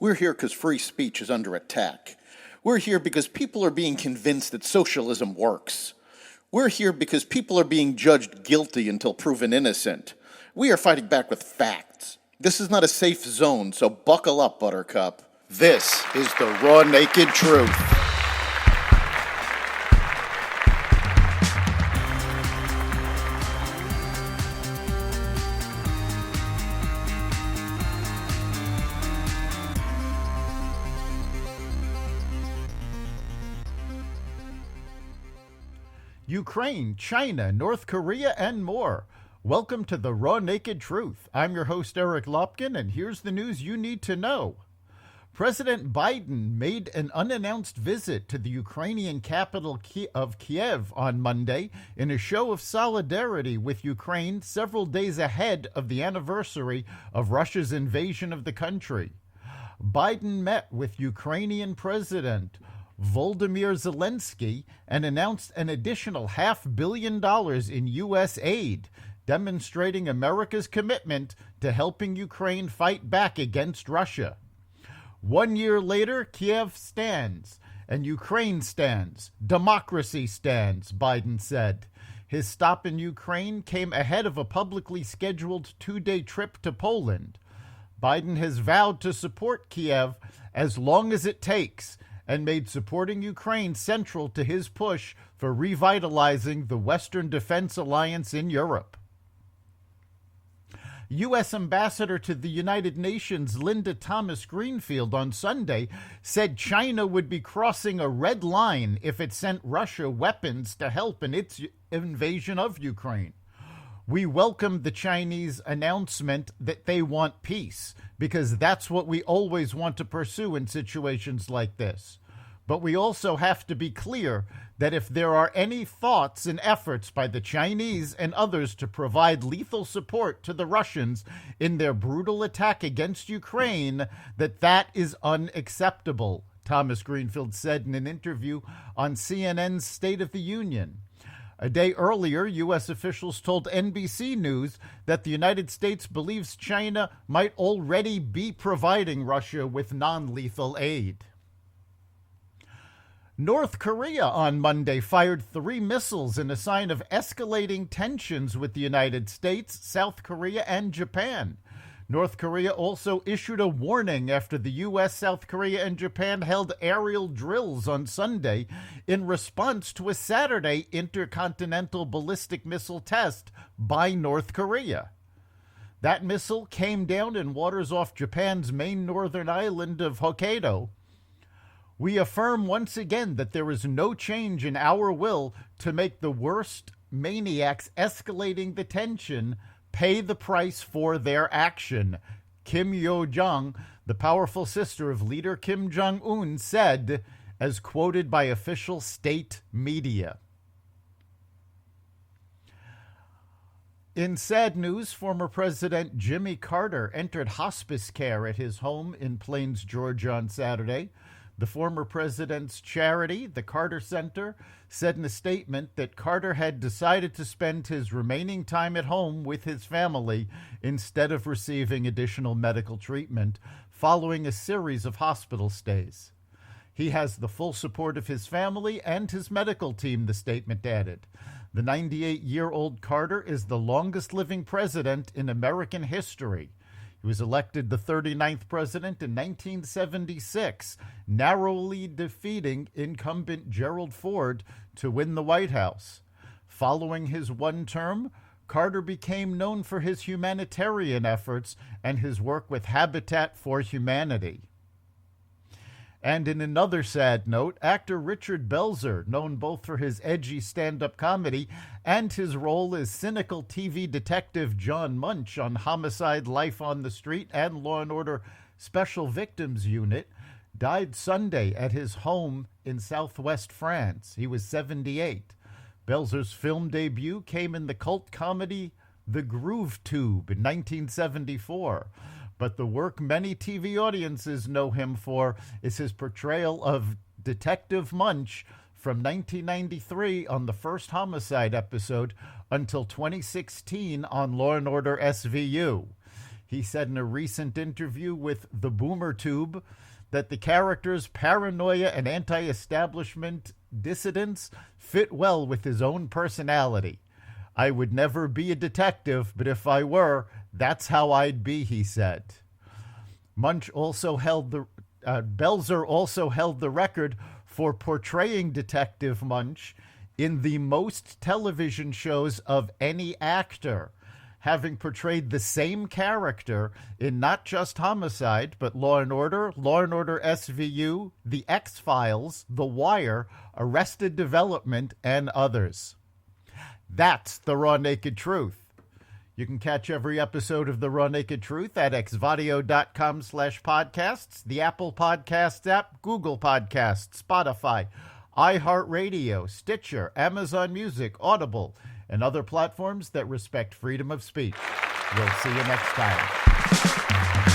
We're here because free speech is under attack. We're here because people are being convinced that socialism works. We're here because people are being judged guilty until proven innocent. We are fighting back with facts. This is not a safe zone, so buckle up, Buttercup. This is the raw, naked truth. Ukraine, China, North Korea, and more. Welcome to the Raw Naked Truth. I'm your host, Eric Lopkin, and here's the news you need to know. President Biden made an unannounced visit to the Ukrainian capital of Kiev on Monday in a show of solidarity with Ukraine several days ahead of the anniversary of Russia's invasion of the country. Biden met with Ukrainian President Volodymyr Zelensky and announced an additional $500 million in U.S. aid, demonstrating America's commitment to helping Ukraine fight back against Russia. 1 year later, Kiev stands, and Ukraine stands. Democracy stands, Biden said. His stop in Ukraine came ahead of a publicly scheduled 2-day trip to Poland. Biden has vowed to support Kiev as long as it takes, and made supporting Ukraine central to his push for revitalizing the Western Defense Alliance in Europe. U.S. Ambassador to the United Nations Linda Thomas-Greenfield on Sunday said China would be crossing a red line if it sent Russia weapons to help in its invasion of Ukraine. We welcome the Chinese announcement that they want peace, because that's what we always want to pursue in situations like this. But we also have to be clear that if there are any thoughts and efforts by the Chinese and others to provide lethal support to the Russians in their brutal attack against Ukraine, that is unacceptable, Thomas-Greenfield said in an interview on CNN's State of the Union. A day earlier, U.S. officials told NBC News that the United States believes China might already be providing Russia with non-lethal aid. North Korea on Monday fired 3 missiles in a sign of escalating tensions with the United States, South Korea, and Japan. North Korea also issued a warning after the U.S., South Korea, and Japan held aerial drills on Sunday in response to a Saturday intercontinental ballistic missile test by North Korea. That missile came down in waters off Japan's main northern island of Hokkaido. We affirm once again that there is no change in our will to make the worst maniacs escalating the tension pay the price for their action, Kim Yo-jong, the powerful sister of leader Kim Jong-un, said, as quoted by official state media. In sad news, former President Jimmy Carter entered hospice care at his home in Plains, Georgia on Saturday. The former president's charity, the Carter Center, said in a statement that Carter had decided to spend his remaining time at home with his family instead of receiving additional medical treatment following a series of hospital stays. He has the full support of his family and his medical team, the statement added. The 98-year-old Carter is the longest-living president in American history. He was elected the 39th president in 1976, narrowly defeating incumbent Gerald Ford to win the White House. Following his one term, Carter became known for his humanitarian efforts and his work with Habitat for Humanity. And in another sad note, actor Richard Belzer, known both for his edgy stand-up comedy and his role as cynical TV detective John Munch on Homicide: Life on the Street and Law & Order Special Victims Unit, died Sunday at his home in southwest France. He was 78. Belzer's film debut came in the cult comedy The Groove Tube in 1974. But the work many TV audiences know him for is his portrayal of Detective Munch from 1993 on the first Homicide episode until 2016 on Law & Order SVU. He said in a recent interview with the Boomer Tube that the character's paranoia and anti-establishment dissidence fit well with his own personality. I would never be a detective, but if I were, that's how I'd be, he said. Belzer also held the record for portraying Detective Munch in the most television shows of any actor, having portrayed the same character in not just Homicide, but Law & Order SVU, The X-Files, The Wire, Arrested Development, and others. That's the Raw Naked Truth. You can catch every episode of The Raw Naked Truth at xvadio.com/podcasts, the Apple Podcasts app, Google Podcasts, Spotify, iHeartRadio, Stitcher, Amazon Music, Audible, and other platforms that respect freedom of speech. We'll see you next time.